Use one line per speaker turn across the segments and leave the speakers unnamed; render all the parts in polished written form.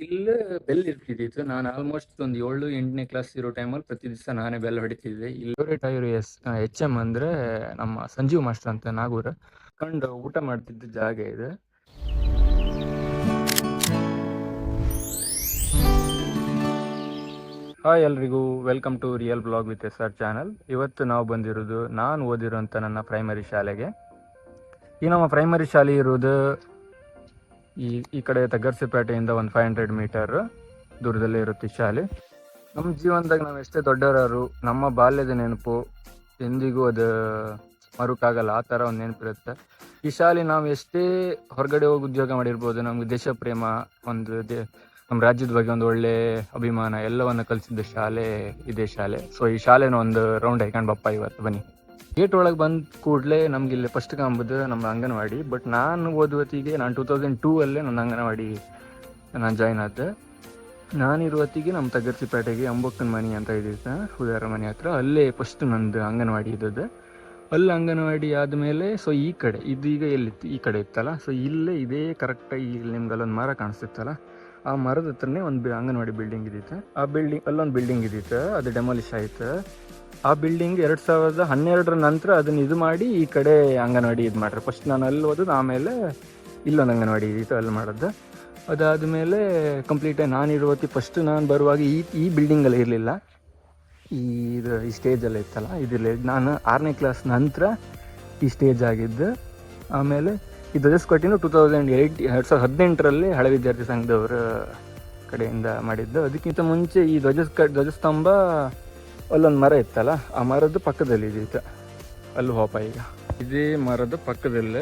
ಇಲ್ಲಿ ಬೆಲ್ ಇರ್ತಿದ್ದಿತ್ತು. ನಾನು ಆಲ್ಮೋಸ್ಟ್ ಒಂದು 7-8ನೇ ಕ್ಲಾಸ್ ಇರೋ ಟೈಮಲ್ಲಿ ಪ್ರತಿ ದಿವಸ ನಾನೇ ಬೆಲ್ ಹೊಡಿತಿದ್ದೆ. ಇಲ್ಲಿ ಫೇವ್ರೇಟ್ ಆಗಿರೋ ಎಚ್ ಎಮ್ ಅಂದರೆ ನಮ್ಮ ಸಂಜೀವ್ ಮಾಸ್ಟರ್ ಅಂತ ನಾಗೂರ ಕಂಡು ಊಟ ಮಾಡ್ತಿದ್ದ ಜಾಗ ಇದೆ. ಹಾಯ್ ಎಲ್ರಿಗೂ, welcome to real blog with SR channel. ಇವತ್ತು ನಾವು ಬಂದಿರೋದು ನಾನು ಓದಿರೋಂಥ ನನ್ನ ಪ್ರೈಮರಿ ಶಾಲೆಗೆ. ಈ ನಮ್ಮ ಪ್ರೈಮರಿ ಶಾಲೆ ಇರೋದು ಈ ಕಡೆ ತಗರ್ಸಿಪೇಟೆಯಿಂದ ಒಂದು 500 ಮೀಟರ್ ದೂರದಲ್ಲೇ ಇರುತ್ತೆ ಈ ಶಾಲೆ. ನಮ್ಮ ಜೀವನದಾಗ ನಾವು ಎಷ್ಟೇ ದೊಡ್ಡವರು, ನಮ್ಮ ಬಾಲ್ಯದ ನೆನಪು ಎಂದಿಗೂ ಅದು ಮರುಕಾಗಲ್ಲ. ಆ ಥರ ಒಂದು ನೆನಪಿರುತ್ತೆ ಈ ಶಾಲೆ. ನಾವು ಎಷ್ಟೇ ಹೊರಗಡೆ ಹೋಗಿ ಉದ್ಯೋಗ ಮಾಡಿರ್ಬೋದು, ನಮ್ಗೆ ದೇಶ ಪ್ರೇಮ, ನಮ್ಮ ರಾಜ್ಯದ ಬಗ್ಗೆ ಒಂದು ಒಳ್ಳೆ ಅಭಿಮಾನ ಎಲ್ಲವನ್ನು ಕಲಿಸಿದ್ದ ಶಾಲೆ ಇದೇ ಶಾಲೆ. ಸೊ ಈ ಶಾಲೆನ ಒಂದು ರೌಂಡ್ ಹಾಕೊಂಡು ಬಪ್ಪ ಇವತ್ತು ಬನ್ನಿ. ಗೇಟ್ ಒಳಗೆ ಬಂದ ಕೂಡಲೇ ನಮ್ಗೆ ಇಲ್ಲಿ ಫಸ್ಟ್ ಕಾಂಬುದು ನಮ್ಮ ಅಂಗನವಾಡಿ. ಬಟ್ ನಾನು ಓದುವತ್ತಿಗೆ ನಾನು 2002 ಅಲ್ಲೇ ನನ್ನ ಅಂಗನವಾಡಿ ನಾನು ಜಾಯ್ನ್ ಆದೆ. ನಾನಿರುವತ್ತಿಗೆ ನಮ್ಮ ತಗರ್ಸಿಪೇಟೆಗೆ ಅಂಬಕ್ಕನ ಮನೆ ಅಂತ ಇದ್ದಿತ್ತು, ಹುದಾರ ಮನೆ ಹತ್ರ. ಅಲ್ಲೇ ಫಸ್ಟ್ ನಂದು ಅಂಗನವಾಡಿ ಇದ್ದದ್ದು. ಅಲ್ಲಿ ಅಂಗನವಾಡಿ ಆದಮೇಲೆ ಸೊ ಈ ಕಡೆ ಇದೀಗ ಎಲ್ಲಿತ್ತು, ಈ ಕಡೆ ಇತ್ತಲ್ಲ. ಸೊ ಇಲ್ಲೇ ಇದೇ ಕರೆಕ್ಟಾಗಿ ಇಲ್ಲಿ ನಿಮ್ಗೆ ಅಲ್ಲೊಂದು ಮರ ಕಾಣಿಸ್ತಿತ್ತಲ್ಲ, ಆ ಮರದ ಹತ್ರನೇ ಒಂದು ಅಂಗನವಾಡಿ ಬಿಲ್ಡಿಂಗ್ ಇದ್ದಿತ್ತು. ಆ ಬಿಲ್ಡಿಂಗ್ ಅಲ್ಲೊಂದು ಬಿಲ್ಡಿಂಗ್ ಇದ್ದಿತ್ತು, ಅದು ಡೆಮಾಲಿಷ್ ಆಯ್ತು. ಆ ಬಿಲ್ಡಿಂಗ್ 2012 ನಂತರ ಅದನ್ನ ಇದು ಮಾಡಿ ಈ ಕಡೆ ಅಂಗನವಾಡಿ ಇದು ಮಾಡ್ರೆ. ಫಸ್ಟ್ ನಾನು ಅಲ್ಲಿ ಓದೋದು, ಆಮೇಲೆ ಇಲ್ಲೊಂದು ಅಂಗನವಾಡಿ ಇದ್ದಿತ್ತು, ಅಲ್ಲಿ ಮಾಡೋದು. ಅದಾದಮೇಲೆ ಕಂಪ್ಲೀಟಾಗಿ ನಾನಿರುವತ್ತಿ ಫಸ್ಟ್ ನಾನು ಬರುವಾಗ ಈ ಬಿಲ್ಡಿಂಗಲ್ಲಿ ಇರಲಿಲ್ಲ, ಈ ಸ್ಟೇಜಲ್ಲಿ ಇತ್ತಲ್ಲ, ಇದಿಲ್ಲ. ನಾನು 6ನೇ ಕ್ಲಾಸ್ ನಂತರ ಈ ಸ್ಟೇಜ್ ಆಗಿದ್ದು. ಆಮೇಲೆ ಈ ಧ್ವಜಸ್ಕಟ್ಟಿನ 2018ರಲ್ಲಿ ಹಳೆ ವಿದ್ಯಾರ್ಥಿ ಸಂಘದವರ ಕಡೆಯಿಂದ ಮಾಡಿದ್ದು. ಅದಕ್ಕಿಂತ ಮುಂಚೆ ಈ ಧ್ವಜಸ್ತಂಭ ಅಲ್ಲೊಂದು ಮರ ಇತ್ತಲ್ಲ, ಆ ಮರದ ಪಕ್ಕದಲ್ಲಿ ಇದ್ದಿತ್ತು. ಅಲ್ಲಿ ಹೋಪ ಈಗ ಇದೇ ಮರದ ಪಕ್ಕದಲ್ಲೇ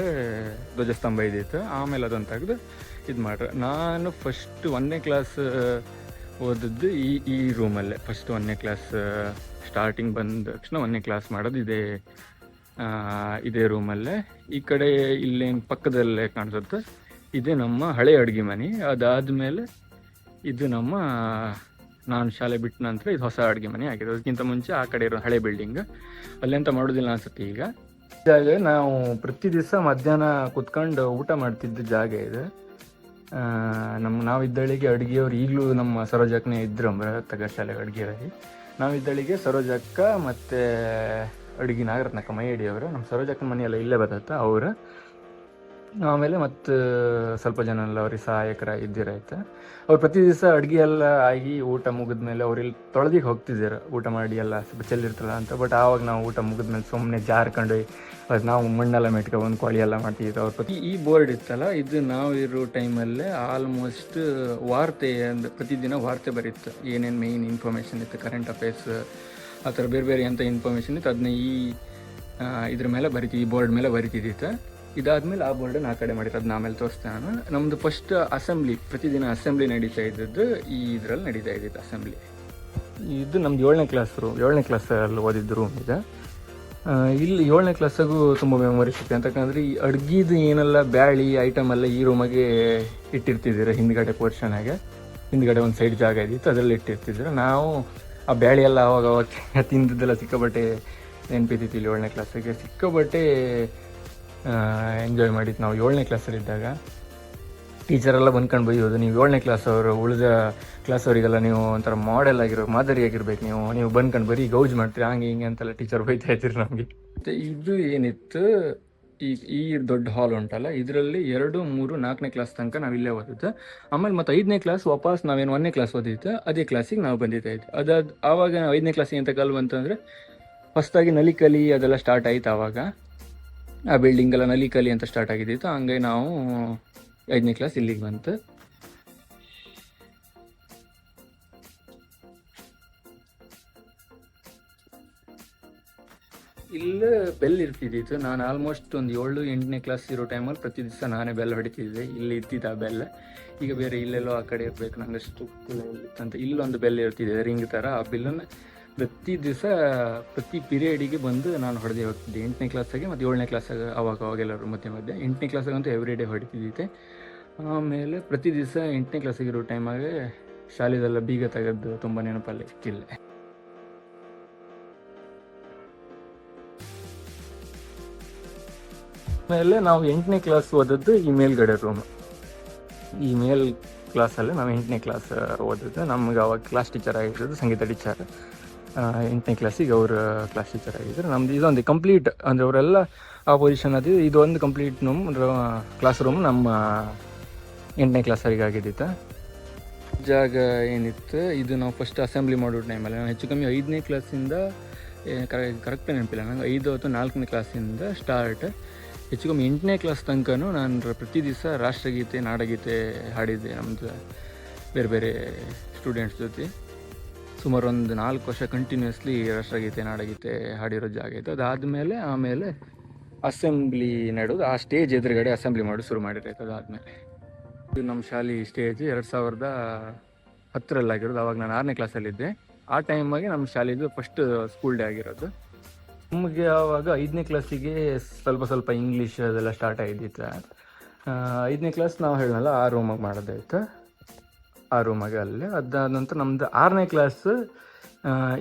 ಧ್ವಜಸ್ತಂಭ ಇದ್ದಿತ್ತು. ಆಮೇಲೆ ಅದನ್ನು ತೆಗೆದು ಇದು ಮಾಡ್ರೆ. ನಾನು ಫಸ್ಟ್ 1ನೇ ಕ್ಲಾಸ್ ಓದಿದ್ದು ಈ ರೂಮಲ್ಲೇ. ಫಸ್ಟ್ 1ನೇ ಕ್ಲಾಸ್ ಸ್ಟಾರ್ಟಿಂಗ್ ಬಂದ ತಕ್ಷಣ 1ನೇ ಕ್ಲಾಸ್ ಮಾಡೋದು ಇದೇ ರೂಮಲ್ಲೇ. ಈ ಕಡೆ ಇಲ್ಲೇನು ಪಕ್ಕದಲ್ಲೇ ಕಾಣಿಸುತ್ತೆ, ಇದೇ ನಮ್ಮ ಹಳೆ ಅಡುಗೆ ಮನೆ. ಅದಾದಮೇಲೆ ಇದು ನಾನು ಶಾಲೆ ಬಿಟ್ಟ ನಂತರ ಇದು ಹೊಸ ಅಡುಗೆ ಮನೆ ಆಗಿದೆ. ಅದಕ್ಕಿಂತ ಮುಂಚೆ ಆ ಕಡೆ ಇರೋ ಹಳೆ ಬಿಲ್ಡಿಂಗ್, ಅಲ್ಲೆಂತ ಮಾಡೋದಿಲ್ಲ ಅನ್ಸುತ್ತೆ ಈಗ. ಜಾಗ ನಾವು ಪ್ರತಿ ದಿವಸ ಮಧ್ಯಾಹ್ನ ಕುತ್ಕೊಂಡು ಊಟ ಮಾಡ್ತಿದ್ದ ಜಾಗ ಇದೆ. ನಾವಿದ್ದಳಿಗೆ ಅಡುಗೆಯವ್ರು ಈಗಲೂ ನಮ್ಮ ಸರೋಜಕ್ಕನೇ ಇದ್ರು, ತಗ ಶಾಲೆಗೆ ಅಡುಗೆಯವರಿಗೆ. ನಾವಿದ್ದಳಿಗೆ ಸರೋಜಕ್ಕ ಮತ್ತು ಅಡುಗೆ ನಾಗರತ್ನಕ್ಕ ಮೈಯಡಿಯವರು, ನಮ್ಮ ಸರೋಜಕ್ಕನ ಮನೆಯೆಲ್ಲ ಇಲ್ಲೇ ಬರ್ತೈತೆ ಅವರು. ಆಮೇಲೆ ಮತ್ತು ಸ್ವಲ್ಪ ಜನ ಎಲ್ಲ ಅವ್ರಿಗೆ ಸಹಾಯಕರ ಇದ್ದಿರೈತೆ. ಅವ್ರು ಪ್ರತಿ ದಿವಸ ಅಡುಗೆ ಎಲ್ಲ ಆಗಿ ಊಟ ಮುಗಿದ್ಮೇಲೆ ಅವ್ರಿಲ್ಲಿ ತೊಳೆದಿಗೆ ಹೋಗ್ತಿದ್ದಾರೆ, ಊಟ ಮಾಡಿ ಎಲ್ಲ ಸ್ವಲ್ಪ ಚೆಲ್ಲಿರ್ತಲ್ಲ ಅಂತ. ಬಟ್ ಆವಾಗ ನಾವು ಊಟ ಮುಗಿದ್ಮೇಲೆ ಸುಮ್ಮನೆ ಜಾರ್ಕೊಂಡು ನಾವು ಮಣ್ಣೆಲ್ಲ ಮೆಟ್ಕೊಂಡು ಕೋಳಿ ಎಲ್ಲ ಮಾಡ್ತಿದ್ರು. ಅವ್ರ ಈ ಬೋರ್ಡ್ ಇತ್ತಲ್ಲ, ಇದು ನಾವು ಇರೋ ಟೈಮಲ್ಲೇ ಆಲ್ಮೋಸ್ಟ್ ವಾರ್ತೆ ಪ್ರತಿದಿನ ವಾರ್ತೆ ಬರೀತು. ಏನೇನು ಮೇಯ್ನ್ ಇನ್ಫಾರ್ಮೇಷನ್ ಇತ್ತು, ಕರೆಂಟ್ ಅಫೇರ್ಸ್, ಆ ಥರ ಬೇರೆ ಬೇರೆ ಎಂಥ ಇನ್ಫಾರ್ಮೇಷನ್ ಇತ್ತು, ಅದನ್ನ ಇದ್ರ ಮೇಲೆ ಈ ಬೋರ್ಡ್ ಮೇಲೆ ಬರಿತಿದ್ದಿತ್ತು. ಇದಾದ್ಮೇಲೆ ಆ ಬೋರ್ಡನ್ನು ಆ ಕಡೆ ಮಾಡಿರೋದು ಅದನ್ನ ಆಮೇಲೆ ತೋರಿಸ್ತೇನೆ ನಾನು. ನಮ್ಮದು ಫಸ್ಟ್ ಅಸೆಂಬ್ಲಿ, ಪ್ರತಿದಿನ ಅಸೆಂಬ್ಲಿ ನಡೀತಾ ಇದ್ದದ್ದು ಇದರಲ್ಲಿ ನಡೀತಾ ಇದ್ದಿತ್ತು ಅಸೆಂಬ್ಲಿ. ಇದು ನಮ್ದು 7ನೇ ಕ್ಲಾಸಲ್ಲಿ ಓದಿದ್ದು ರೂಮ್ ಇದೆ. ಇಲ್ಲಿ 7ನೇ ಕ್ಲಾಸಾಗೂ ತುಂಬ ಮೆಮೊರೀಸ್ ಇತ್ತು. ಅಂತಕ್ಕಂದ್ರೆ ಈ ಅಡುಗೆದು ಏನೆಲ್ಲ ಬ್ಯಾಳಿ ಐಟಮ್ ಎಲ್ಲ ಈ ರೂಮಾಗೆ ಇಟ್ಟಿರ್ತಿದ್ದೀರ. ಹಿಂದ್ಗಡೆ ಪೋರ್ಷನಾಗೆ ಹಿಂದ್ಗಡೆ ಒಂದು ಸೈಡ್ ಜಾಗ ಇದ್ದಿತ್ತು, ಅದರಲ್ಲಿ ಇಟ್ಟಿರ್ತಿದ್ರು. ನಾವು ಆ ಬ್ಯಾಳಿ ಎಲ್ಲ ಅವಾಗ ತಿಂದಿದ್ದೆಲ್ಲ ಸಿಕ್ಕಾಬಟ್ಟೆ ನೆನಪಿದ್ದಿತ್ತು. ಇಲ್ಲಿ 7ನೇ ಕ್ಲಾಸಿಗೆ ಸಿಕ್ಕಾಬಟ್ಟೆ ಎಂಜಾಯ್ ಮಾಡಿದ್ದು ನಾವು 7ನೇ ಕ್ಲಾಸಲ್ಲಿದ್ದಾಗ. ಟೀಚರೆಲ್ಲ ಬಂದ್ಕೊಂಡು ಬೈಯೋದು, ನೀವು 7ನೇ ಕ್ಲಾಸವರು, ಉಳಿದ ಕ್ಲಾಸವರಿಗೆಲ್ಲ ನೀವು ಒಂಥರ ಮಾದರಿಯಾಗಿರ್ಬೇಕು, ನೀವು ಬಂದ್ಕೊಂಡು ಬರೀ ಗೌಜ್ ಮಾಡ್ತೀರಿ, ಹಂಗೆ ಹಿಂಗೆ ಅಂತೆಲ್ಲ ಟೀಚರ್ ಬೈತಾ ಇದ್ದೀರಿ ನಮಗೆ. ಮತ್ತು ಇದು ಏನಿತ್ತು, ಈ ದೊಡ್ಡ ಹಾಲ್ ಉಂಟಲ್ಲ, ಇದರಲ್ಲಿ 2, 3, 4ನೇ ಕ್ಲಾಸ್ ತನಕ ನಾವು ಇಲ್ಲೇ ಓದಿದ್ದು. ಆಮೇಲೆ ಮತ್ತು 5ನೇ ಕ್ಲಾಸ್ ವಾಪಸ್ ನಾವೇನು 1ನೇ ಕ್ಲಾಸ್ ಓದಿತ್ತು ಅದೇ ಕ್ಲಾಸಿಗೆ ನಾವು ಬಂದಿದ್ದ ಇತ್ತು. ಆವಾಗ 5ನೇ ಕ್ಲಾಸಿಗೆ ಎಂತ ಕಲ್ ಬಂತಂದರೆ ಫಸ್ಟಾಗಿ ನಲಿಕಲಿ ಅದೆಲ್ಲ ಸ್ಟಾರ್ಟ್ ಆಯಿತು. ಆವಾಗ ಆ ಬಿಲ್ಡಿಂಗೆಲ್ಲ ನಲಿಕಲಿ ಅಂತ ಸ್ಟಾರ್ಟ್ ಆಗಿದ್ದಿತ್ತು. ಹಂಗೆ ನಾವು 5ನೇ ಕ್ಲಾಸ್ ಇಲ್ಲಿಗೆ ಬಂತು. ಇಲ್ಲೇ ಬೆಲ್ ಇರ್ತಿದ್ದಿತ್ತು. ನಾನು ಆಲ್ಮೋಸ್ಟ್ ಒಂದು 7-8ನೇ ಕ್ಲಾಸ್ ಇರೋ ಟೈಮಲ್ಲಿ ಪ್ರತಿ ದಿವಸ ನಾನೇ ಬೆಲ್ ಹೊಡಿತಿದ್ದೆ. ಇಲ್ಲಿ ಇರ್ತಿದ್ದ ಆ ಬೆಲ್. ಈಗ ಬೇರೆ ಇಲ್ಲೆಲ್ಲೋ ಆ ಕಡೆ ಇರಬೇಕು, ನಂಗೆ ಅಷ್ಟು ಅಂತ ಇಲ್ಲೊಂದು ಬೆಲ್ ಇರ್ತಿದ್ದೆ ರಿಂಗ್ ಥರ. ಆ ಬೆಲ್ಲನ್ನು ಪ್ರತಿ ದಿವಸ ಪ್ರತಿ ಪಿರಿಯಡಿಗೆ ಬಂದು ನಾನು ಹೊಡೆದೇ ಹೋಗ್ತಿದ್ದೆ. 8ನೇ ಕ್ಲಾಸಾಗೆ ಮತ್ತು 7ನೇ ಕ್ಲಾಸಾಗ ಅವಾಗೆಲ್ಲರೂ ಮಧ್ಯೆ 8ನೇ ಕ್ಲಾಸಾಗಂತೂ ಎವ್ರಿ ಡೇ ಹೊಡಿತಿದ್ದಿತ್ತೆ. ಆಮೇಲೆ ಪ್ರತಿ ದಿವಸ 8ನೇ ಕ್ಲಾಸಿಗಿರೋ ಟೈಮಾಗೆ ಶಾಲೆದೆಲ್ಲ ಬೀಗ ತೆಗೆದು ತುಂಬ ನೆನಪಲ್ಲಿ ಇಕ್ಕಿಲ್ಲ. ಆಮೇಲೆ ನಾವು 8ನೇ ಕ್ಲಾಸ್ ಓದದ್ದು ಈ ಮೇಲ್ಗಡೆ ರೂಮ್. ಈ ಕ್ಲಾಸಲ್ಲಿ ನಾವು 8ನೇ ಕ್ಲಾಸ್ ಓದಿದ್ದು. ನಮ್ಗೆ ಅವಾಗ ಕ್ಲಾಸ್ ಟೀಚರ್ ಆಗಿರೋದು ಸಂಗೀತ ಟೀಚರ್. 8ನೇ ಕ್ಲಾಸಿಗೆ ಅವರು ಕ್ಲಾಸ್ ಟೀಚರ್ ಆಗಿದ್ದರು. ನಮ್ದು ಇದೊಂದು ಕಂಪ್ಲೀಟ್ ಅಂದರೆ ಅವರೆಲ್ಲ ಆ ಪೊಸಿಷನ್ ಅದು ಇದೊಂದು ಕಂಪ್ಲೀಟ್ ಕ್ಲಾಸ್ ರೂಮ್ ನಮ್ಮ 8ನೇ ಕ್ಲಾಸರಿಗೆ ಆಗಿದ್ದಿತ್ತು. ಜಾಗ ಏನಿತ್ತು ಇದು ನಾವು ಫಸ್ಟ್ ಅಸೆಂಬ್ಲಿ ಮಾಡೋ ಟೈಮಲ್ಲಿ ನಾನು ಹೆಚ್ಚು ಕಮ್ಮಿ 5ನೇ ಕ್ಲಾಸಿಂದ ಕರೆಕ್ಟ್ ನೆನಪಿಲ್ಲ ನಂಗೆ, 5 ಅಥವಾ 4ನೇ ಕ್ಲಾಸಿಂದ ಸ್ಟಾರ್ಟ್ ಹೆಚ್ಚು ಕಮ್ಮಿ 8ನೇ ಕ್ಲಾಸ್ ತನಕನೂ ನಾನು ಪ್ರತಿ ದಿವಸ ರಾಷ್ಟ್ರಗೀತೆ ನಾಡಗೀತೆ ಹಾಡಿದ್ದೆ ನಮ್ಮದು ಬೇರೆ ಬೇರೆ ಸ್ಟೂಡೆಂಟ್ಸ್ ಜೊತೆ. ಸುಮಾರು ಒಂದು 4 ವರ್ಷ ಕಂಟಿನ್ಯೂಸ್ಲಿ ರಾಷ್ಟ್ರಗೀತೆ ನಾಡಗೀತೆ ಹಾಡಿರೋ ಜಾಗ ಇತ್ತು. ಅದಾದಮೇಲೆ ಆಮೇಲೆ ಅಸೆಂಬ್ಲಿ ನಡೆಯೋದು, ಆ ಸ್ಟೇಜ್ ಎದುರುಗಡೆ ಅಸೆಂಬ್ಲಿ ಮಾಡೋದು ಶುರು ಮಾಡಿರೈತೆ. ಅದಾದಮೇಲೆ ಇದು ನಮ್ಮ ಶಾಲೆ ಸ್ಟೇಜ್ 2010 ಆಗಿರೋದು. ಅವಾಗ ನಾನು 6ನೇ ಕ್ಲಾಸಲ್ಲಿದ್ದೆ. ಆ ಟೈಮಾಗೆ ನಮ್ಮ ಶಾಲೆದು ಫಸ್ಟ್ ಸ್ಕೂಲ್ ಡೇ ಆಗಿರೋದು. ನಮಗೆ ಆವಾಗ 5ನೇ ಕ್ಲಾಸಿಗೆ ಸ್ವಲ್ಪ ಇಂಗ್ಲೀಷ್ ಅದೆಲ್ಲ ಸ್ಟಾರ್ಟ್ ಆಗಿದ್ದಿತ್ತು. 5ನೇ ಕ್ಲಾಸ್ ನಾವು ಹೇಳೋಲ್ಲ ಆ ರೂಮಾಗೆ ಮಾಡೋದಾಯ್ತು, ಆ ರೂಮಾಗೆ ಅಲ್ಲೇ. ಅದಾದ ನಂತರ ನಮ್ಮದು 6ನೇ ಕ್ಲಾಸ್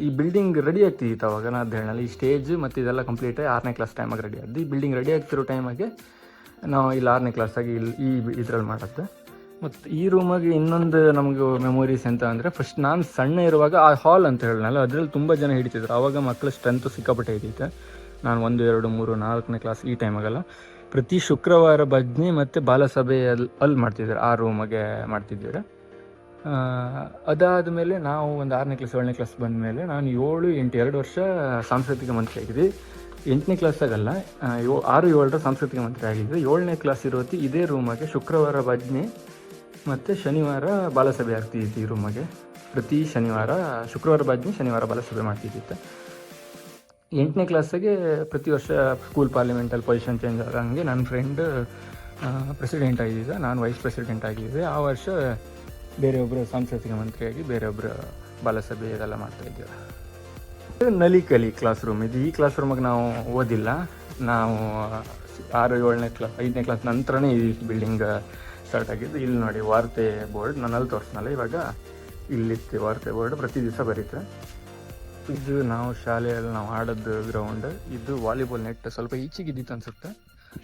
ಈ ಬಿಲ್ಡಿಂಗ್ ರೆಡಿ ಆಗ್ತಿತ್ತು. ಅವಾಗ ನಾನು ಅದು ಹೇಳಲ್ಲ, ಈ ಸ್ಟೇಜ್ ಮತ್ತು ಇದೆಲ್ಲ ಕಂಪ್ಲೀಟ್ 6ನೇ ಕ್ಲಾಸ್ ಟೈಮಾಗೆ ರೆಡಿ ಆದ್ದು. ಈ ಬಿಲ್ಡಿಂಗ್ ರೆಡಿ ಆಗ್ತಿರೋ ಟೈಮಾಗೆ ನಾವು ಇಲ್ಲಿ 6ನೇ ಕ್ಲಾಸಾಗಿ ಈ ಇದರಲ್ಲಿ ಮಾಡುತ್ತೆ. ಮತ್ತು ಈ ರೂಮಾಗೆ ಇನ್ನೊಂದು ನಮಗೆ ಮೆಮೊರೀಸ್ ಅಂತ ಅಂದರೆ, ಫಸ್ಟ್ ನಾನು ಸಣ್ಣ ಇರುವಾಗ ಆ ಹಾಲ್ ಅಂತ ಹೇಳಲ್ಲ, ಅದರಲ್ಲಿ ತುಂಬ ಜನ ಹಿಡಿತಿದ್ರು. ಆವಾಗ ಮಕ್ಕಳ ಸ್ಟ್ರೆಂತು ಸಿಕ್ಕಾಪಟ್ಟೆ ಇದ್ದಿತ್ತು. ನಾನು 1, 2, 3, 4ನೇ ಕ್ಲಾಸ್ ಈ ಟೈಮಾಗಲ್ಲ ಪ್ರತಿ ಶುಕ್ರವಾರ ಭಜನೆ ಮತ್ತು ಬಾಲಸಭೆ ಅಲ್ಲಿ ಮಾಡ್ತಿದ್ರು, ಆ ರೂಮಾಗೆ ಮಾಡ್ತಿದ್ದೀರ. ಅದಾದಮೇಲೆ ನಾವು ಒಂದು 6ನೇ ಕ್ಲಾಸ್ 7ನೇ ಕ್ಲಾಸ್ ಬಂದ ಮೇಲೆ ನಾನು 7, 8 2 ವರ್ಷ ಸಾಂಸ್ಕೃತಿಕ ಮಂತ್ರಿ ಆಗಿದ್ದೆ. 8ನೇ ಕ್ಲಾಸಾಗಲ್ಲ 6, 7 ಸಾಂಸ್ಕೃತಿಕ ಮಂತ್ರಿ ಆಗಿದ್ದೆ. 7ನೇ ಕ್ಲಾಸ್ ಇರೋತಿ ಇದೇ ರೂಮಾಗೆ ಶುಕ್ರವಾರ ಭಜನೆ ಮತ್ತು ಶನಿವಾರ ಬಾಲಸಭೆ ಆಗ್ತಿದ್ದಿತ್ತು. ಈ ರೂಮಾಗೆ ಪ್ರತಿ ಶನಿವಾರ ಶುಕ್ರವಾರ ಭಜನೆ, ಶನಿವಾರ ಬಾಲಸಭೆ ಮಾಡ್ತಿದ್ದಿತ್ತು. 8ನೇ ಕ್ಲಾಸಿಗೆ ಪ್ರತಿ ವರ್ಷ ಸ್ಕೂಲ್ ಪಾರ್ಲಿಮೆಂಟಲ್ಲಿ ಪೊಸಿಷನ್ ಚೇಂಜ್ ಆಗಂಗೆ ನನ್ನ ಫ್ರೆಂಡ್ ಪ್ರೆಸಿಡೆಂಟ್ ಆಗಿದ್ದ, ನಾನು ವೈಸ್ ಪ್ರೆಸಿಡೆಂಟ್ ಆಗಿದ್ದೆ. ಆ ವರ್ಷ ಬೇರೆಯೊಬ್ಬರು ಸಾಂಸ್ಕೃತಿಕ ಮಂತ್ರಿಯಾಗಿ ಬೇರೆಯೊಬ್ಬರು ಬಾಲಸಭೆ ಇದೆಲ್ಲ ಮಾಡ್ತಾಯಿದ್ದೇವೆ. ನಲಿಕಲಿ ಕ್ಲಾಸ್ ರೂಮ್ ಇದು. ಈ ಕ್ಲಾಸ್ ರೂಮಾಗೆ ನಾವು ಓದಿಲ್ಲ. ನಾವು 6, 7ನೇ ಕ್ಲಾಸ್ 5ನೇ ಕ್ಲಾಸ್ ನಂತರನೇ ಈ ಬಿಲ್ಡಿಂಗ್ ಸ್ಟಾರ್ಟ್ ಆಗಿದ್ದು. ಇಲ್ಲಿ ನೋಡಿ ವಾರ್ತೆ ಬೋರ್ಡ್, ನಾನು ಅಲ್ಲಿ ತೋರಿಸ್ನಲ್ಲ, ಇವಾಗ ಇಲ್ಲಿತ್ತು ವಾರ್ತೆ ಬೋರ್ಡ್, ಪ್ರತಿ ದಿವಸ ಬರೀತಾರೆ. ಇದು ನಾವು ಶಾಲೆಯಲ್ಲಿ ನಾವು ಆಡೋದು ಗ್ರೌಂಡ್. ಇದು ವಾಲಿಬಾಲ್ ನೆಟ್ ಸ್ವಲ್ಪ ಈಚೆಗಿದ್ದಿತ್ತು ಅನಿಸುತ್ತೆ.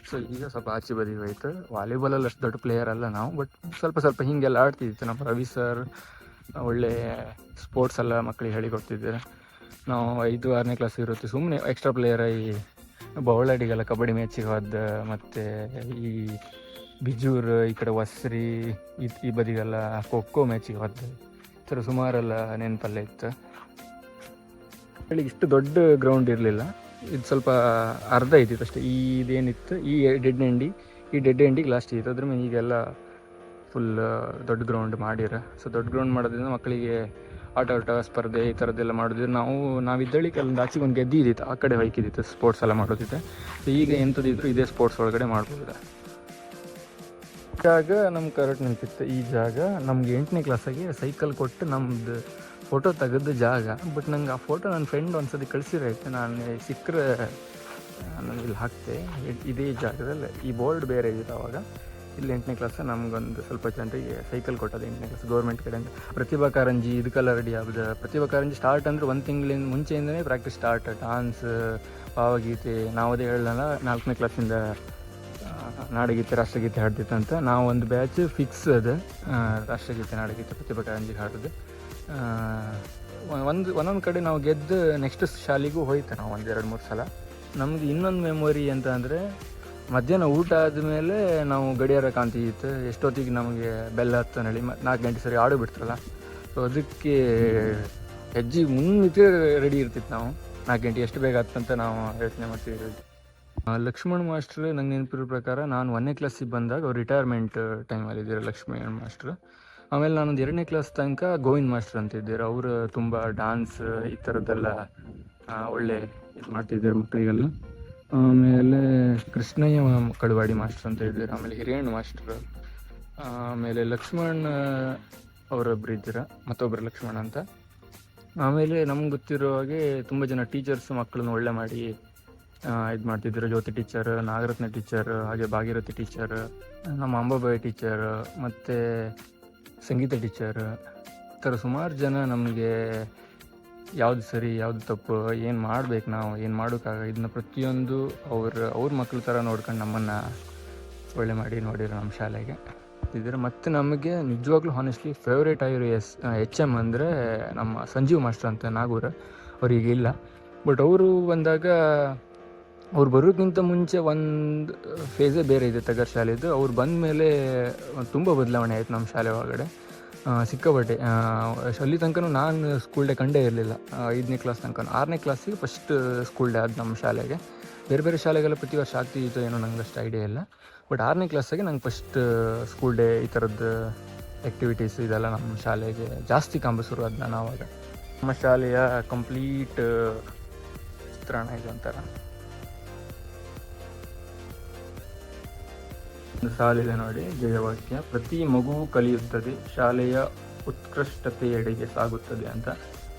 ಸೊ ಈಗ ಸ್ವಲ್ಪ ಆಚೆ ಬದಿಗೆ ಹೋಯ್ತು. ವಾಲಿಬಾಲಲ್ಲಿ ಅಷ್ಟು ದೊಡ್ಡ ಪ್ಲೇಯರ್ ಅಲ್ಲ ನಾವು, ಬಟ್ ಸ್ವಲ್ಪ ಹೀಗೆಲ್ಲ ಆಡ್ತಿದ್ದಿತ್ತು. ನಮ್ಮ ರವಿ ಸರ್ ಒಳ್ಳೆ ಸ್ಪೋರ್ಟ್ಸ್ ಎಲ್ಲ ಮಕ್ಕಳಿಗೆ ಹೇಳಿಕೊಡ್ತಿದ್ದೆ. ನಾವು 5, 6ನೇ ಕ್ಲಾಸ್ ಇರುತ್ತೆ ಸುಮ್ಮನೆ ಎಕ್ಸ್ಟ್ರಾ ಪ್ಲೇಯರ್ ಈ ಬೌಳಡಿಗೆಲ್ಲ ಕಬಡ್ಡಿ ಮ್ಯಾಚಿಗೆ ಹೋದ, ಮತ್ತು ಈ ಬಿಜೂರು ಈ ಕಡೆ ವಸ್ರಿ ಈ ಬದಿಗೆಲ್ಲ ಖೋ ಮ್ಯಾಚಿಗೆ ಹೋದ. ಈ ಥರ ಸುಮಾರೆಲ್ಲ ನೆನಪಲ್ಲೇ ಇತ್ತು. ಹೇಳಿ ಇಷ್ಟು ದೊಡ್ಡ ಗ್ರೌಂಡ್ ಇರಲಿಲ್ಲ, ಇದು ಸ್ವಲ್ಪ ಅರ್ಧ ಇದ್ದಿತ್ತು ಅಷ್ಟೇ. ಇದೇನಿತ್ತು ಈ ಡೆಡ್ ಎಂಡಿಗೆ ಲಾಸ್ಟ್ ಇತ್ತು. ಅದ್ರ ಮೇಲೆ ಈಗೆಲ್ಲ ಫುಲ್ ದೊಡ್ಡ ಗ್ರೌಂಡ್ ಮಾಡಿರ. ಸೊ ದೊಡ್ಡ ಗ್ರೌಂಡ್ ಮಾಡೋದ್ರಿಂದ ಮಕ್ಕಳಿಗೆ ಆಟ ಸ್ಪರ್ಧೆ ಈ ಥರದ್ದೆಲ್ಲ ಮಾಡೋದಿದ್ರೆ ನಾವಿದ್ದಳಿಗೆ ಅಲ್ಲೊಂದು ಆಚೆಗೆ ಒಂದು ಗೆದ್ದಿ ಇದ್ದಿತ್ತು, ಆ ಕಡೆ ಹೊಯ್ಕಿದ್ದಿತ್ತು ಸ್ಪೋರ್ಟ್ಸ್ ಎಲ್ಲ ಮಾಡೋದಿದೆ. ಸೊ ಈಗ ಎಂಥದಿದ್ರು ಇದೇ ಸ್ಪೋರ್ಟ್ಸ್ ಒಳಗಡೆ ಮಾಡ್ಬೋದು. ಜಾಗ ನಮ್ಗೆ ಕರೆಕ್ಟ್ ನೆನಪಿತ್ತು. ಈ ಜಾಗ ನಮ್ಗೆ 8ನೇ ಕ್ಲಾಸಾಗಿ ಸೈಕಲ್ ಕೊಟ್ಟು ನಮ್ಮದು ಫೋಟೋ ತೆಗೆದ ಜಾಗ. ಬಟ್ ನಂಗೆ ಆ ಫೋಟೋ ನನ್ನ ಫ್ರೆಂಡ್ ಒಂದ್ಸತಿ ಕಳಿಸಿರೈತೆ, ನಾನು ಸಿಕ್ಕರೆ ನಾನು ಇಲ್ಲಿ ಹಾಕ್ತೆ. ಇದೇ ಜಾಗದಲ್ಲಿ ಈ ಬೋರ್ಡ್ ಬೇರೆ ಇದೆ. ಅವಾಗ ಇಲ್ಲಿ 8ನೇ ಕ್ಲಾಸ್ ನಮಗೊಂದು ಸ್ವಲ್ಪ ಜನರಿಗೆ ಸೈಕಲ್ ಕೊಟ್ಟದ್ದು 8ನೇ ಕ್ಲಾಸ್ ಗೌರ್ಮೆಂಟ್ ಕಡೆಯಿಂದ. ಪ್ರತಿಭಾ ಕಾರಂಜಿ ಇದಕ್ಕೆಲ್ಲ ರೆಡಿ ಆಗೋದು. ಪ್ರತಿಭಾ ಕಾರಂಜಿ ಸ್ಟಾರ್ಟ್ ಅಂದರೆ 1 ತಿಂಗಳಿಂದ ಮುಂಚೆಯಿಂದನೇ ಪ್ರಾಕ್ಟೀಸ್ ಸ್ಟಾರ್ಟ್. ಡಾನ್ಸ್, ಭಾವಗೀತೆ, ನಾವದೇ ಹೇಳಲ್ಲ 4ನೇ ಕ್ಲಾಸಿಂದ ನಾಡಗೀತೆ ರಾಷ್ಟ್ರಗೀತೆ ಹಾಡ್ತಿತ್ತಂತ. ನಾವು ಒಂದು ಬ್ಯಾಚ್ ಫಿಕ್ಸ್ ಅದು ರಾಷ್ಟ್ರಗೀತೆ ನಾಡಗೀತೆ ಪ್ರತಿಭಾ ಕಾರಂಜಿಗೆ ಹಾಡೋದು. ಒಂದೊಂದು ಕಡೆ ನಾವು ಗೆದ್ದು ನೆಕ್ಸ್ಟ್ ಶಾಲೆಗೂ ಹೋಯ್ತು ನಾವು 1, 2, 3 ಸಲ. ನಮ್ಗೆ ಇನ್ನೊಂದು ಮೆಮೊರಿ ಅಂತ ಅಂದರೆ, ಮಧ್ಯಾಹ್ನ ಊಟ ಆದಮೇಲೆ ನಾವು ಗಡಿಯಾರ ಕಾಣ್ತಿತ್ತು ಎಷ್ಟೊತ್ತಿಗೆ ನಮಗೆ ಬೆಲ್ಲ ಹತ್ತು ನಳಿ 4 ಗಂಟೆ ಸರಿ ಆಡು ಬಿಡ್ತಾರಲ್ಲ. ಸೊ ಅದಕ್ಕೆ ಹೆಜ್ಜೆ ಮುನ್ನಿಟ್ಟು ರೆಡಿ ಇರ್ತಿತ್ತು ನಾವು. 4 ಗಂಟೆ ಎಷ್ಟು ಬೇಗ ಹತ್ತಂತ ನಾವು ಯೋಚನೆ ಮಾಡ್ತಿದ್ವಿ. ಲಕ್ಷ್ಮಣ್ ಮಾಸ್ಟ್ರು ನಂಗೆ ನೆನಪಿರೋ ಪ್ರಕಾರ ನಾನು 1ನೇ ಕ್ಲಾಸಿಗೆ ಬಂದಾಗ ಅವ್ರು ರಿಟೈರ್ಮೆಂಟ್ ಟೈಮಲ್ಲಿದ್ದಾರೆ ಲಕ್ಷ್ಮಣ್ ಮಾಸ್ಟ್ರು. ಆಮೇಲೆ ನಾನೊಂದು 2ನೇ ಕ್ಲಾಸ್ ತನಕ ಗೋವಿಂದ್ ಮಾಸ್ಟರ್ ಅಂತ ಇದ್ದಾರೆ. ಅವರು ತುಂಬ ಡಾನ್ಸ್ ಈ ಥರದ್ದೆಲ್ಲ ಒಳ್ಳೆ ಇದು ಮಾಡ್ತಿದ್ದಾರೆ ಮಕ್ಕಳಿಗೆಲ್ಲ. ಆಮೇಲೆ ಕೃಷ್ಣಯ್ಯ ಕಡವಾಡಿ ಮಾಸ್ಟರ್ ಅಂತ ಇದ್ದಾರೆ. ಆಮೇಲೆ ಹಿರೇಣ್ ಮಾಸ್ಟರ್, ಆಮೇಲೆ ಲಕ್ಷ್ಮಣ್ ಅವರೊಬ್ಬರು ಇದ್ದೀರ, ಮತ್ತೊಬ್ಬರು ಲಕ್ಷ್ಮಣ್ ಅಂತ. ಆಮೇಲೆ ನಮ್ಗೆ ಗೊತ್ತಿರೋ ಹಾಗೆ ತುಂಬ ಜನ ಟೀಚರ್ಸ್ ಮಕ್ಕಳನ್ನ ಒಳ್ಳೆ ಮಾಡಿ ಇದು ಮಾಡ್ತಿದ್ರು. ಜ್ಯೋತಿ ಟೀಚರ್, ನಾಗರತ್ನ ಟೀಚರ್, ಹಾಗೆ ಭಾಗೀರಥಿ ಟೀಚರ್, ನಮ್ಮ ಅಂಬಾಬಾಯಿ ಟೀಚರ್, ಮತ್ತು ಸಂಗೀತ ಟೀಚರ್, ಈ ಥರ ಸುಮಾರು ಜನ ನಮಗೆ ಯಾವುದು ಸರಿ ಯಾವುದು ತಪ್ಪು, ಏನು ಮಾಡ್ಬೇಕು ನಾವು ಏನು ಮಾಡೋಕ್ಕಾಗ ಇದನ್ನ ಪ್ರತಿಯೊಂದು ಅವ್ರ ಮಕ್ಕಳ ಥರ ನೋಡ್ಕೊಂಡು ನಮ್ಮನ್ನು ಒಳ್ಳೆ ಮಾಡಿ ನೋಡಿರೋ ನಮ್ಮ ಶಾಲೆಗೆ. ಮಾಡ್ತಿದ್ದಾರೆ. ಮತ್ತು ನಮಗೆ ನಿಜವಾಗ್ಲೂ ಹಾನೆಸ್ಟ್ಲಿ ಫೇವ್ರೇಟ್ ಆಗಿರೋ ಎಚ್ ಎಮ್ ಅಂದರೆ ನಮ್ಮ ಸಂಜೀವ್ ಮಾಸ್ಟರ್ ಅಂತ ನಾಗೂರ. ಅವರಿಗೆ ಇಲ್ಲ, ಬಟ್ ಅವರು ಬಂದಾಗ ಅವ್ರು ಬರೋಕ್ಕಿಂತ ಮುಂಚೆ ಒಂದು ಫೇಸೇ ಬೇರೆ ಇದೆ ತಗರ್ ಶಾಲೆದು. ಅವ್ರು ಬಂದ ಮೇಲೆ ತುಂಬ ಬದಲಾವಣೆ ಆಯಿತು ನಮ್ಮ ಶಾಲೆ ಒಳಗಡೆ, ಸಿಕ್ಕಾಪಟ್ಟೆ. ಅಲ್ಲಿ ತನಕ ನಾನು ಸ್ಕೂಲ್ ಡೇ ಕಂಡೇ ಇರಲಿಲ್ಲ. 5ನೇ ಕ್ಲಾಸ್ ತನಕ, 6ನೇ ಕ್ಲಾಸಿಗೆ ಫಸ್ಟ್ ಸ್ಕೂಲ್ ಡೇ ಆದ ನಮ್ಮ ಶಾಲೆಗೆ. ಬೇರೆ ಬೇರೆ ಶಾಲೆಗೆಲ್ಲ ಪ್ರತಿ ವರ್ಷ ಆಗ್ತಿತ್ತು ಏನೋ, ನಂಗೆ ಅಷ್ಟು ಐಡಿಯಾ ಇಲ್ಲ. ಬಟ್ 6ನೇ ಕ್ಲಾಸಾಗೆ ನಂಗೆ ಫಸ್ಟ್ ಸ್ಕೂಲ್ ಡೇ ಈ ಥರದ್ದು ಆ್ಯಕ್ಟಿವಿಟೀಸ್ ಇದೆಲ್ಲ ನಮ್ಮ ಶಾಲೆಗೆ ಜಾಸ್ತಿ ಕಾಂಬ ಶುರು ಆದ ನಾನು ಆವಾಗ. ನಮ್ಮ ಶಾಲೆಯ ಕಂಪ್ಲೀಟ್ ಚಿತ್ರಣ ಇದು ಒಂಥರ. ಒಂದು ಸಾಲಿದೆ ನೋಡಿ, ಜಯವಾಕ್ಯ: ಪ್ರತಿ ಮಗುವು ಕಲಿಯುತ್ತದೆ, ಶಾಲೆಯ ಉತ್ಕೃಷ್ಟತೆಯೆಡೆಗೆ ಸಾಗುತ್ತದೆ ಅಂತ.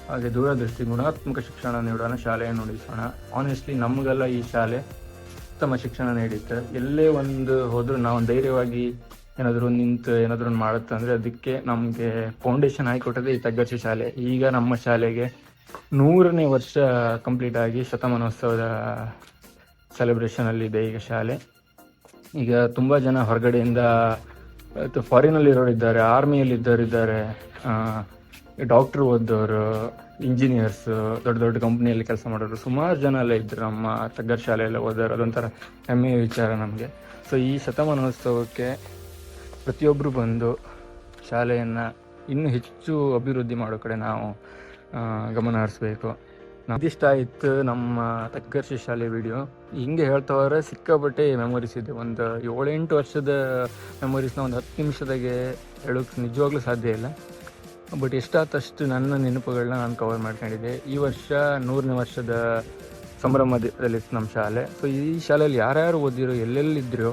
ಹಾಗೆ ದೂರದೃಷ್ಟಿ: ಗುಣಾತ್ಮಕ ಶಿಕ್ಷಣ ನೀಡೋಣ, ಶಾಲೆಯನ್ನು ಉಳಿಸೋಣ. ಆನೆಸ್ಟ್ಲಿ ನಮಗೆಲ್ಲ ಈ ಶಾಲೆ ಉತ್ತಮ ಶಿಕ್ಷಣ ನೀಡುತ್ತೆ. ಎಲ್ಲೇ ಒಂದು ಹೋದರೂ ನಾವು ಧೈರ್ಯವಾಗಿ ಏನಾದರೂ ನಿಂತು ಏನಾದರೂ ಮಾಡುತ್ತೆ ಅಂದರೆ ಅದಕ್ಕೆ ನಮಗೆ ಫೌಂಡೇಶನ್ ಹಾಕಿಕೊಟ್ಟದೆ ಈ ತಗ್ಗರ್ಶಿ ಶಾಲೆ. ಈಗ ನಮ್ಮ ಶಾಲೆಗೆ 100ನೇ ವರ್ಷ ಕಂಪ್ಲೀಟ್ ಆಗಿ ಶತಮಾನೋತ್ಸವದ ಸೆಲೆಬ್ರೇಷನಲ್ಲಿದೆ ಈಗ ಶಾಲೆ. ಈಗ ತುಂಬ ಜನ ಹೊರಗಡೆಯಿಂದ ಫಾರಿನಲ್ಲಿರೋರಿದ್ದಾರೆ, ಆರ್ಮಿಯಲ್ಲಿದ್ದವರಿದ್ದಾರೆ, ಡಾಕ್ಟ್ರು ಓದೋರು, ಇಂಜಿನಿಯರ್ಸು, ದೊಡ್ಡ ದೊಡ್ಡ ಕಂಪ್ನಿಯಲ್ಲಿ ಕೆಲಸ ಮಾಡೋರು, ಸುಮಾರು ಜನ ಎಲ್ಲ ಇದ್ದರು ನಮ್ಮ ತಗ್ಗರ್ ಶಾಲೆಯೆಲ್ಲ ಓದೋರು. ಅದೊಂಥರ ಹೆಮ್ಮೆಯ ವಿಚಾರ ನಮಗೆ. ಸೊ ಈ ಶತಮಾನೋತ್ಸವಕ್ಕೆ ಪ್ರತಿಯೊಬ್ಬರು ಬಂದು ಶಾಲೆಯನ್ನು ಇನ್ನೂ ಹೆಚ್ಚು ಅಭಿವೃದ್ಧಿ ಮಾಡೋ ಕಡೆ ನಾವು ಗಮನ ಹರಿಸ್ಬೇಕು. ಇದಿಷ್ಟ ಆಯಿತು ನಮ್ಮ ತಗ್ಗರ್ಶಿ ಶಾಲೆ ವಿಡಿಯೋ. ಹಿಂಗೆ ಹೇಳ್ತವ್ರೆ ಸಿಕ್ಕಾಪಟ್ಟೆ ಮೆಮೊರೀಸ್ ಇದೆ. ಒಂದು 7-8 ವರ್ಷದ ಮೆಮೊರೀಸ್ನ ಒಂದು 10 ನಿಮಿಷದಾಗೆ ಹೇಳೋಕ್ಕೆ ನಿಜವಾಗ್ಲೂ ಸಾಧ್ಯ ಇಲ್ಲ. ಬಟ್ ಎಷ್ಟಾದಷ್ಟು ನನ್ನ ನೆನಪುಗಳನ್ನ ನಾನು ಕವರ್ ಮಾಡ್ಕೊಂಡಿದ್ದೆ. ಈ ವರ್ಷ 100ನೇ ವರ್ಷದ ಸಂಭ್ರಮದಲ್ಲಿತ್ತು ನಮ್ಮ ಶಾಲೆ. ಸೊ ಈ ಶಾಲೆಯಲ್ಲಿ ಯಾರ್ಯಾರು ಓದಿರೋ, ಎಲ್ಲೆಲ್ಲಿದ್ದರೋ,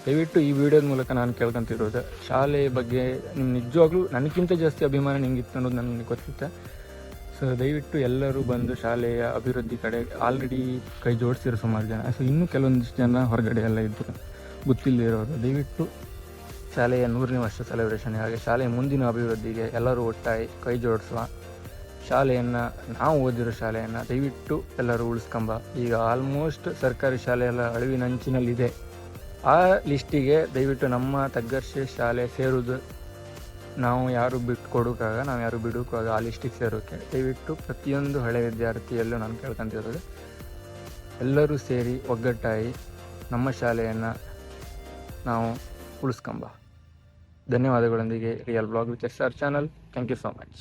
ದಯವಿಟ್ಟು ಈ ವಿಡಿಯೋದ ಮೂಲಕ ನಾನು ಕೇಳ್ಕೊತಿರೋದು, ಶಾಲೆ ಬಗ್ಗೆ ನಿಮ್ಮ ನಿಜವಾಗ್ಲೂ ನನಗಿಂತ ಜಾಸ್ತಿ ಅಭಿಮಾನ ನಿಮಗಿತ್ತು ಅನ್ನೋದು ನನಗೆ ಗೊತ್ತಿತ್ತು. ಸೊ ದಯವಿಟ್ಟು ಎಲ್ಲರೂ ಬಂದು ಶಾಲೆಯ ಅಭಿವೃದ್ಧಿ ಕಡೆ ಆಲ್ರೆಡಿ ಕೈ ಜೋಡಿಸಿರೋ ಸುಮಾರು ಜನ. ಸೊ ಇನ್ನೂ ಕೆಲವೊಂದಿಷ್ಟು ಜನ ಹೊರಗಡೆ ಎಲ್ಲ ಇದ್ದರು ಗೊತ್ತಿಲ್ಲದಿರೋರು. ದಯವಿಟ್ಟು ಶಾಲೆಯ 100ನೇ ವರ್ಷ ಸೆಲೆಬ್ರೇಷನ್, ಹಾಗೆ ಶಾಲೆಯ ಮುಂದಿನ ಅಭಿವೃದ್ಧಿಗೆ ಎಲ್ಲರೂ ಒಟ್ಟಾಗಿ ಕೈ ಜೋಡಿಸುವ. ಶಾಲೆಯನ್ನು, ನಾವು ಓದಿರೋ ಶಾಲೆಯನ್ನು ದಯವಿಟ್ಟು ಎಲ್ಲರೂ ಉಳಿಸ್ಕೊಂಬ. ಈಗ ಆಲ್ಮೋಸ್ಟ್ ಸರ್ಕಾರಿ ಶಾಲೆ ಎಲ್ಲ ಅಳಿವಿನಂಚಿನಲ್ಲಿದೆ. ಆ ಲಿಸ್ಟಿಗೆ ದಯವಿಟ್ಟು ನಮ್ಮ ತಗ್ಗರ್ಶಿ ಶಾಲೆ ಸೇರೋದು ನಾವು ಯಾರು ಬಿಟ್ಟು ಕೊಡೋಕ್ಕಾಗ, ನಾವು ಯಾರು ಬಿಡೋಕ್ಕಾಗ ಆ ಲಿಸ್ಟಿಗೆ ಸೇರೋಕ್ಕೆ ದಯವಿಟ್ಟು ಪ್ರತಿಯೊಂದು ಹಳೆ ವಿದ್ಯಾರ್ಥಿಯಲ್ಲೂ ನಾನು ಕೇಳ್ಕೊತಿರೋದು, ಎಲ್ಲರೂ ಸೇರಿ ಒಗ್ಗಟ್ಟಾಗಿ ನಮ್ಮ ಶಾಲೆಯನ್ನು ನಾವು ಉಳಿಸ್ಕೊಂಬ. ಧನ್ಯವಾದಗಳೊಂದಿಗೆ real blog with SR channel. Thank you so much.